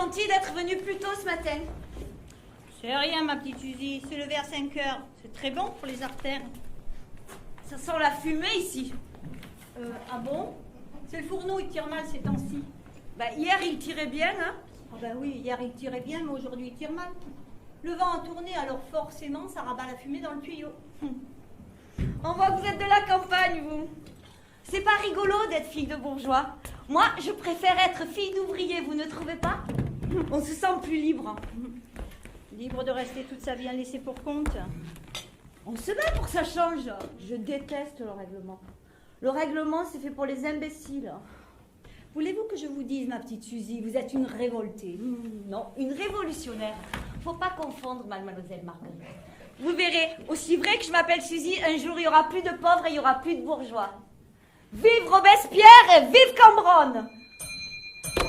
gentil d'être venu plus tôt ce matin. C'est rien, ma petite Suzy. Se lever à 5 heures, c'est très bon pour les artères. Ça sent la fumée ici. Ah bon? C'est le fourneau, il tire mal ces temps-ci. Bah, hier, il tirait bien, hein? Ah ben oui, hier il tirait bien, mais aujourd'hui il tire mal. Le vent a tourné, alors forcément, ça rabat la fumée dans le tuyau. On voit que vous êtes de la campagne, vous. C'est pas rigolo d'être fille de bourgeois. Moi, je préfère être fille d'ouvrier, vous ne trouvez pas? On se sent plus libre. Libre de rester toute sa vie à laisser pour compte. On se bat pour que ça change. Je déteste le règlement. Le règlement, c'est fait pour les imbéciles. Voulez-vous que je vous dise, ma petite Suzy, vous êtes une révoltée. Non, une révolutionnaire. Faut pas confondre, mademoiselle Marguerite. Vous verrez, aussi vrai que je m'appelle Suzy, un jour il y aura plus de pauvres et il y aura plus de bourgeois. Vive Robespierre et vive Cambronne!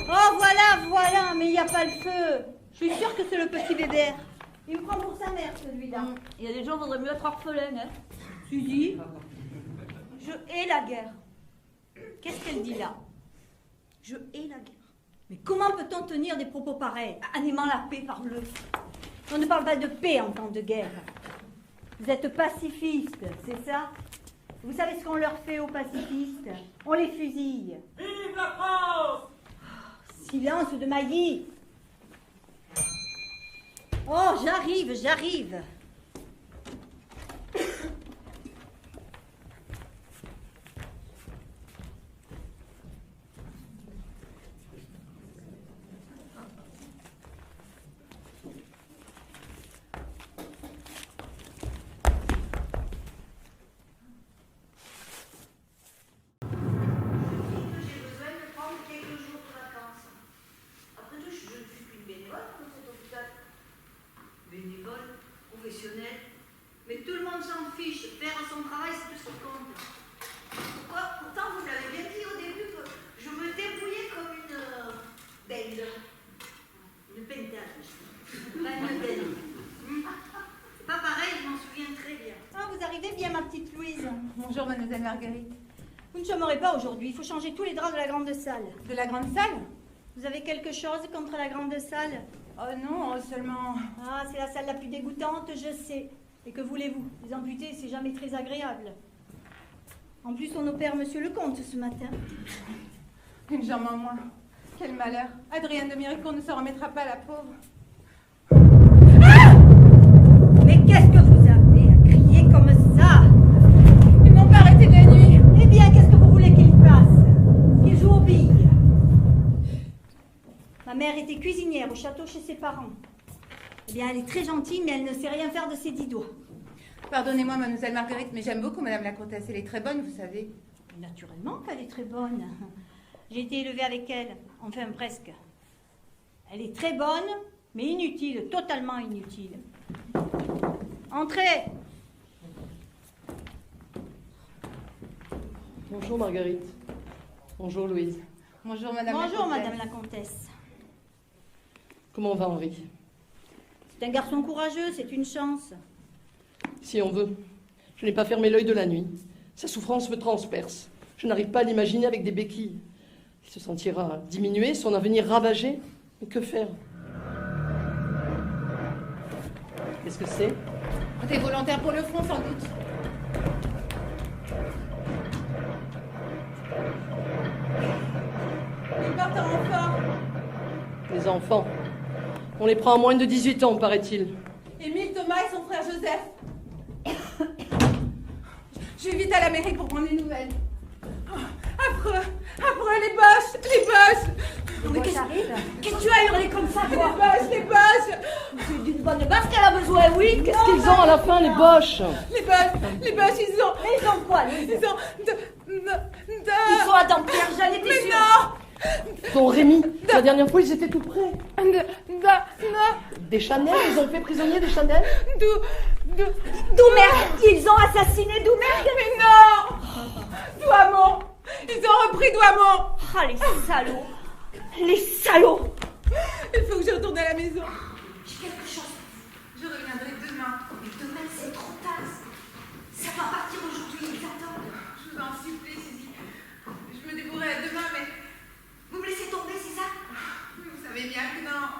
Oh voilà, mais il n'y a pas le feu. Je suis sûre que c'est le petit bébert. Il me prend pour sa mère, celui-là. Il y a des gens qui voudraient mieux être orphelins, hein. Suzy, Je hais la guerre. qu'est-ce qu'elle dit là? Je hais la guerre. Mais comment peut-on tenir des propos pareils? Animant la paix, parle-le. On ne parle pas de paix en temps de guerre. Vous êtes pacifistes, c'est ça? Vous savez ce qu'on leur fait aux pacifistes? On les fusille. Vive la France! Silence de Mailly. Oh, j'arrive. Bénévole, professionnel, mais tout le monde s'en fiche. Faire son travail, c'est tout ce qui compte. Pourtant, vous l'avez bien dit au début que je me débrouillais comme une belle. Une pentage. Pas une belle. C'est pas pareil, je m'en souviens très bien. Ah, vous arrivez bien, ma petite Louise. Bonjour, mademoiselle Marguerite. Vous ne chômerez pas aujourd'hui. Il faut changer tous les draps de la grande salle. De la grande salle? Vous avez quelque chose contre la grande salle? Oh non, seulement... Ah, c'est la salle la plus dégoûtante, je sais. Et que voulez-vous? Les amputés, c'est jamais très agréable. En plus, on opère monsieur le comte ce matin. Une jambe en moins. Quel malheur. Adrienne de Méricourt ne se remettra pas, la pauvre. Mais qu'est-ce que vous avez à crier comme ça? Ils m'ont pas arrêté de la nuit. Eh bien, qu'est-ce que vous voulez qu'il fasse? Qu'il joue aux billes. Ma mère était cuisinière au château chez ses parents. Eh bien, elle est très gentille, mais elle ne sait rien faire de ses 10 doigts. Pardonnez-moi, mademoiselle Marguerite, mais j'aime beaucoup madame la comtesse. Elle est très bonne, vous savez. Naturellement qu'elle est très bonne. J'ai été élevée avec elle, enfin presque. Elle est très bonne, mais inutile, totalement inutile. Entrez! Bonjour Marguerite. Bonjour Louise. Bonjour madame la Bonjour, comtesse. madame la comtesse. Comment va Henri? C'est un garçon courageux, c'est une chance. Si on veut. Je n'ai pas fermé l'œil de la nuit. Sa souffrance me transperce. Je n'arrive pas à l'imaginer avec des béquilles. Il se sentira diminué, son avenir ravagé. Mais que faire? Qu'est-ce que c'est? Des volontaires pour le front, sans doute. Ils partent en renfort. Les enfants. On les prend à moins de 18 ans, paraît-il. Émile, Thomas et son frère Joseph. Je vais vite à la mairie pour prendre des nouvelles. Oh, affreux, les boches. Mais qu'est-ce que tu as hurlé comme ça, toi? Les boches. C'est d'une bonne baffe qu'elle a besoin, oui. Qu'est-ce qu'ils ont à la fin, les boches? Les boches, ils ont... Mais ils ont quoi, Louise? Ils ont... Ils sont à Dampierre, j'en étais Mais sûre. non. Ton Rémi, la dernière fois, ils étaient tout près. Non. Des Chanel, ils ont fait prisonnier des Chanel? Doumergue, ils ont assassiné Doumergue. Mais non. Douaumont. Ils ont repris Douaumont. Ah, les salauds. Les salauds. Il faut que je retourne à la maison. J'ai quelque chose. Je reviendrai demain. Mais demain, c'est trop tard. Ça va partir aujourd'hui, ils attendent. Je vous en supplie, Suzy. Je me débrouillerai demain, mais Vous me laissez tomber, c'est ça? vous savez bien que non.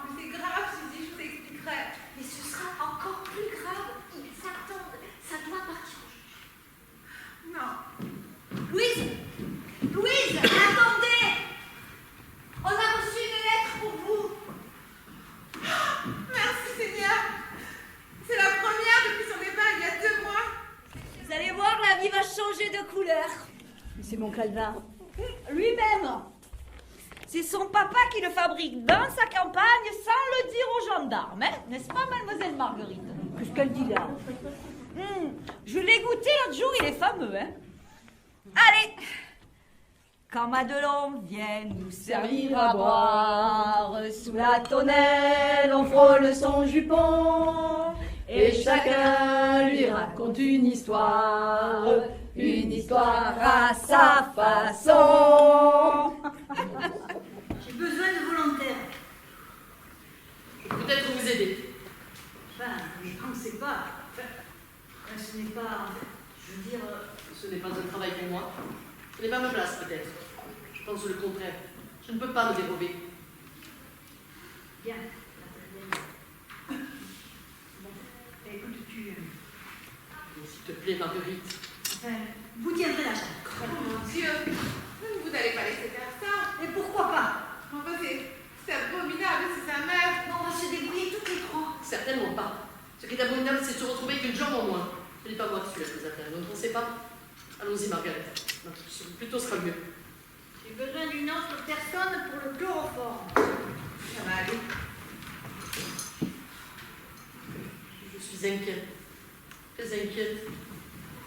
changé de couleur. C'est mon calvin. Lui-même. C'est son papa qui le fabrique dans sa campagne sans le dire aux gendarmes, hein? N'est-ce pas, mademoiselle Marguerite? Qu'est-ce qu'elle dit là? Je l'ai goûté l'autre jour, il est fameux, hein? Allez! Quand Madelon vient nous servir à boire, sous la tonnelle, on frôle son jupon, et chacun lui raconte une histoire à sa façon. J'ai besoin de volontaires. Je peux peut-être vous aider. Enfin, je pensais pas. Ce n'est pas. Je veux dire. Ce n'est pas un travail pour moi. Ce n'est pas ma place, peut-être. Je pense le contraire. Je ne peux pas me dérober. Bien. Bon, écoute, S'il te plaît, Marguerite. Enfin, vous tiendrez la chambre. Oh mon Dieu, vous n'allez pas laisser faire ça. Et pourquoi pas? Enfin, c'est abominable, c'est sa mère. On va se débrouiller toutes les trois. Certainement pas. Ce qui est abominable, c'est de se retrouver avec une jambe en moins. Ce n'est pas moi qui suis la affaires. Vous ne pensez pas? Allons-y, Marguerite. Non, plutôt sera mieux. J'ai besoin d'une autre personne pour le chloroforme. Ça va aller. Je suis inquiète. Très inquiète.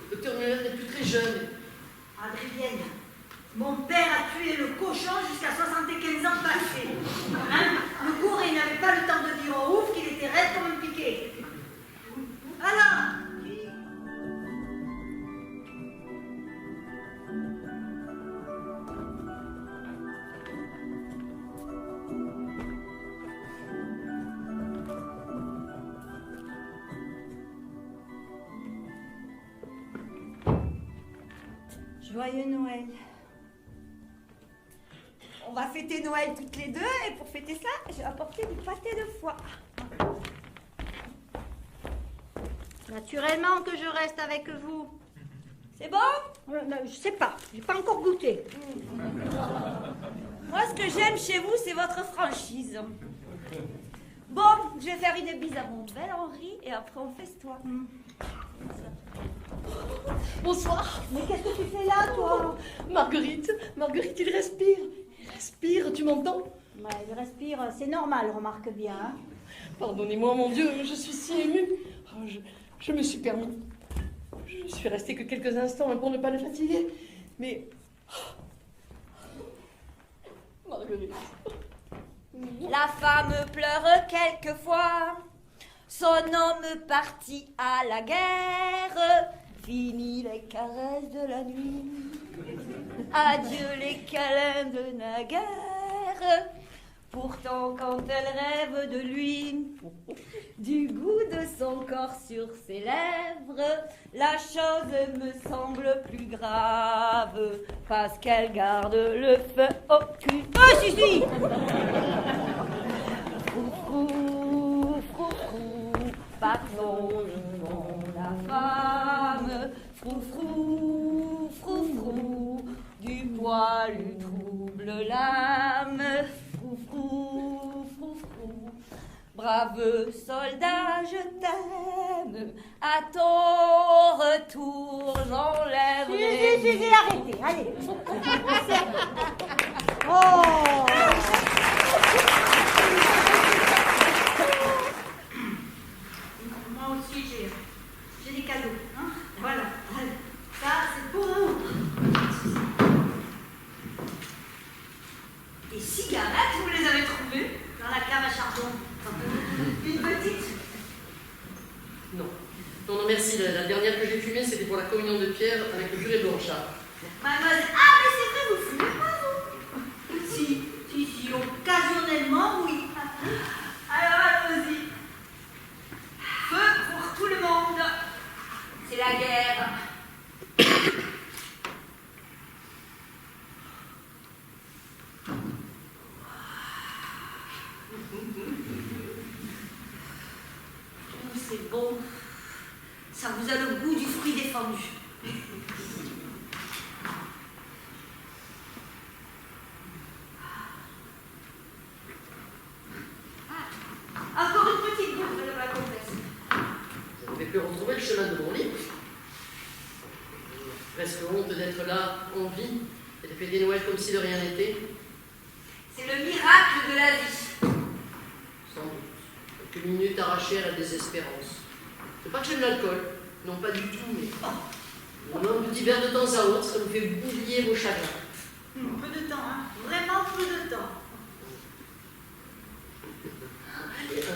Le docteur Muller n'est plus très jeune. Adrienne, mon père a tué le cochon jusqu'à 75 ans passés. Hein? Le gouré n'avait pas le temps de dire au ouf qu'il était raide comme un piquet. Alors, Joyeux Noël. On va fêter Noël toutes les deux, et pour fêter ça, j'ai apporté du pâté de foie. Naturellement que je reste avec vous. C'est bon? Je sais pas, j'ai pas encore goûté. Moi, ce que j'aime chez vous, c'est votre franchise. Bon, je vais faire une bise à mon bel Henri, et après on festoie. Bonsoir. Mais qu'est-ce que tu fais là, toi? Marguerite, Marguerite, il respire. Il respire, tu m'entends? Ouais, je respire, c'est normal, remarque bien. Hein. Pardonnez-moi, mon Dieu, je suis si émue. Oh, je me suis permis. Je suis restée que quelques instants pour ne pas le fatiguer. Mais... Marguerite... La femme pleure quelquefois, son homme parti à la guerre, fini les caresses de la nuit, adieu les câlins de naguère. Pourtant quand elle rêve de lui, du goût de son corps sur ses lèvres, la chose me semble plus grave, parce qu'elle garde le feu au cul. Oh, si, si! Froufrou, froufrou, pardon, la femme. Froufrou, froufrou, du poil lui trouble l'âme. Froufrou, froufrou, brave soldat, je t'aime. À ton retour, j'enlèverai. Si, arrêtez, allez. Oh! moi aussi j'ai des cadeaux. Hein? Voilà. Ça, c'est pour vous. Des cigarettes, vous les avez trouvées dans la cave à charbon. Une petite? Non. Non, non, merci. La dernière que j'ai fumée, c'était pour la communion de Pierre avec le curé Blanchard. Mademoiselle, ah mais c'est vrai, vous fumez pas, vous? Si, occasionnellement, oui. Alors, allons-y. Feu pour tout le monde. C'est la guerre. C'est bon. Ça vous a le goût du fruit défendu. presque honte d'être là, en vie, et de fêter Noël comme si de rien n'était. C'est le miracle de la vie. Sans doute. Quelques minutes arrachées à la désespérance. C'est pas que j'aime l'alcool, non pas du tout, mais un petit verre de temps à autre, ça vous fait oublier vos chagrins. Peu de temps, hein. Vraiment peu de temps.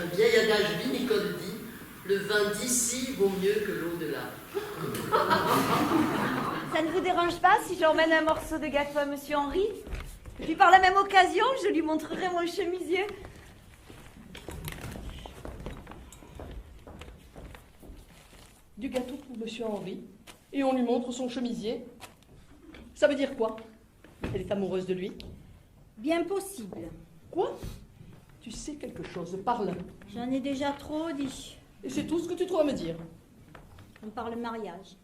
Un vieil adage vinicole dit, le vin d'ici vaut mieux que l'eau de là. Ça ne vous dérange pas si j'emmène un morceau de gâteau à Monsieur Henri? Et puis par la même occasion, je lui montrerai mon chemisier. Du gâteau pour Monsieur Henri, et on lui montre son chemisier. Ça veut dire quoi? Elle est amoureuse de lui? Bien possible. Quoi? Tu sais quelque chose, parle. J'en ai déjà trop dit. Et c'est tout ce que tu trouves à me dire. On parle mariage.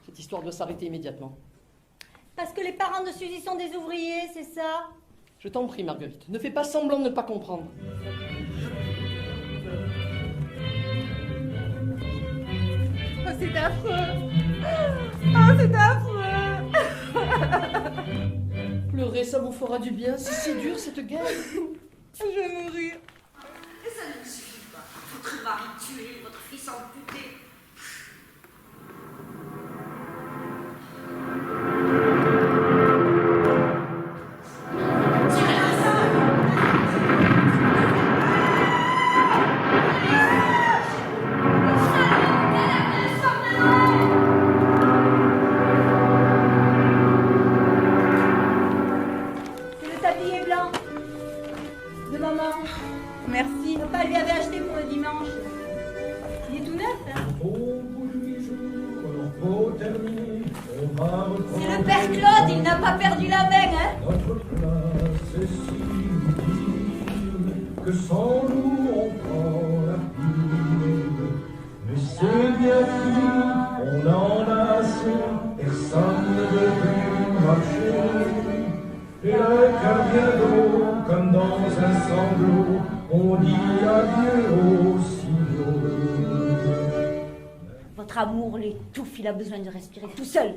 Cette histoire doit s'arrêter immédiatement. Parce que les parents de Suzy sont des ouvriers, c'est ça? Je t'en prie, Marguerite, ne fais pas semblant de ne pas comprendre. Oh, c'est affreux. Oh, c'est affreux. Pleurer, ça vous fera du bien, c'est si dur cette guerre. Je vais mourir. Et ça ne suffit pas. Votre mari tué, votre fils amputé. C'est le tablier blanc de maman. Merci. Papa lui avait acheté pour le dimanche. Il est tout neuf, hein? C'est le père Claude, il n'a pas perdu la main, hein? Notre classe est si utile que sans nous on prend la pile. Mais c'est bien fini, on en a assez, personne ne veut plus marcher. Et le cœur bien d'eau, comme dans un sanglot, on dit adieu au silo. Votre amour l'étouffe, il a besoin de respirer tout seul.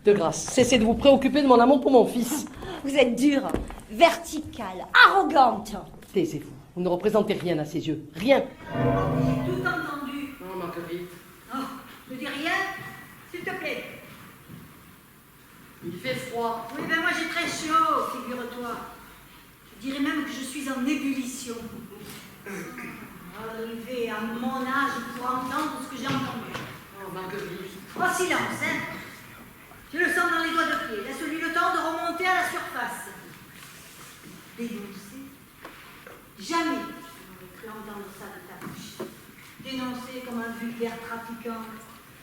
De grâce, cessez de vous préoccuper de mon amour pour mon fils. Vous êtes dure, verticale, arrogante. Taisez-vous, vous ne représentez rien à ses yeux, rien. J'ai tout entendu. Non, Marguerite, Oh, ne dis rien, s'il te plaît. il fait froid. Oui, ben moi j'ai très chaud, figure-toi. Je dirais même que je suis en ébullition. Arrivé à mon âge pour entendre ce que j'ai entendu. Oh, Marguerite. Oh, silence, hein. Je le sens dans les doigts de pied. Laisse-lui le temps de remonter à la surface. Dénoncer? Jamais je n'aurais cru entendre ça de ta bouche. Dénoncer comme un vulgaire trafiquant.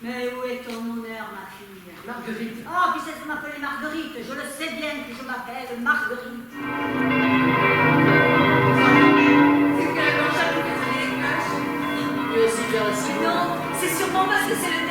Mais où est ton honneur, ma fille? Marguerite. Oh, puis c'est de m'appeler Marguerite. Je le sais bien que je m'appelle Marguerite. Lui aussi, vers la cible. Non, c'est sûrement parce que c'est le